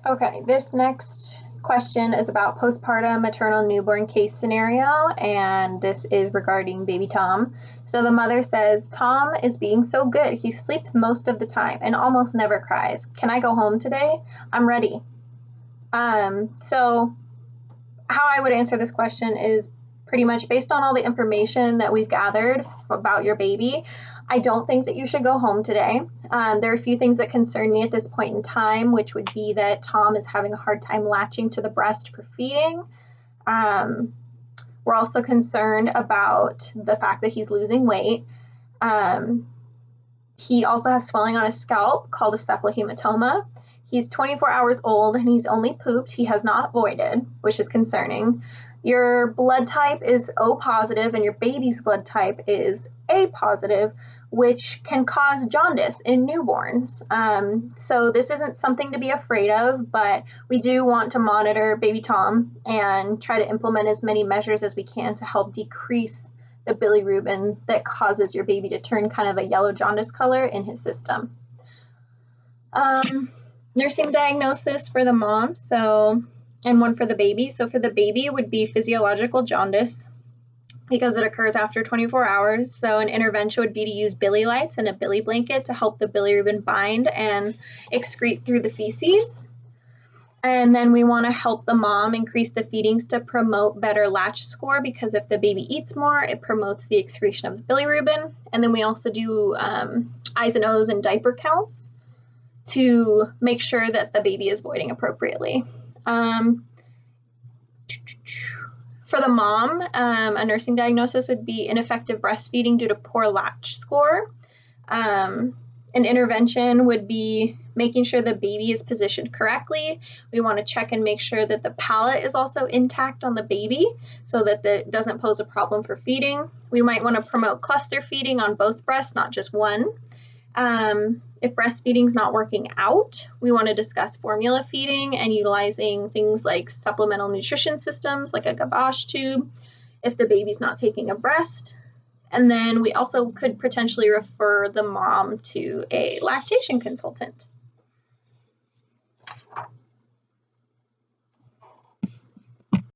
Okay, this next question is about postpartum maternal newborn case scenario, and this is regarding baby Tom. So the mother says, Tom is being so good. He sleeps most of the time and almost never cries. Can I go home today? I'm ready. So how I would answer this question is pretty much based on all the information that we've gathered about your baby. I don't think that you should go home today. There are a few things that concern me at this point in time, which would be that Tom is having a hard time latching to the breast for feeding. We're also concerned about the fact that he's losing weight. He also has swelling on his scalp called a cephalohematoma. He's 24 hours old and he's only pooped. He has not voided, which is concerning. Your blood type is O positive and your baby's blood type is A positive, which can cause jaundice in newborns. So this isn't something to be afraid of, but we do want to monitor baby Tom and try to implement as many measures as we can to help decrease the bilirubin that causes your baby to turn kind of a yellow jaundice color in his system. Nursing diagnosis for the mom, and one for the baby. So for the baby would be physiological jaundice because it occurs after 24 hours. So an intervention would be to use Billy lights and a Billy blanket to help the bilirubin bind and excrete through the feces. And then we want to help the mom increase the feedings to promote better latch score, because if the baby eats more, it promotes the excretion of the bilirubin. And then we also do I's and O's and diaper counts to make sure that the baby is voiding appropriately. For the mom, a nursing diagnosis would be ineffective breastfeeding due to poor latch score. An intervention would be making sure the baby is positioned correctly. We want to check and make sure that the palate is also intact on the baby so that it doesn't pose a problem for feeding. We might want to promote cluster feeding on both breasts, not just one. If breastfeeding is not working out, we want to discuss formula feeding and utilizing things like supplemental nutrition systems like a gavage tube if the baby's not taking a breast. And then we also could potentially refer the mom to a lactation consultant.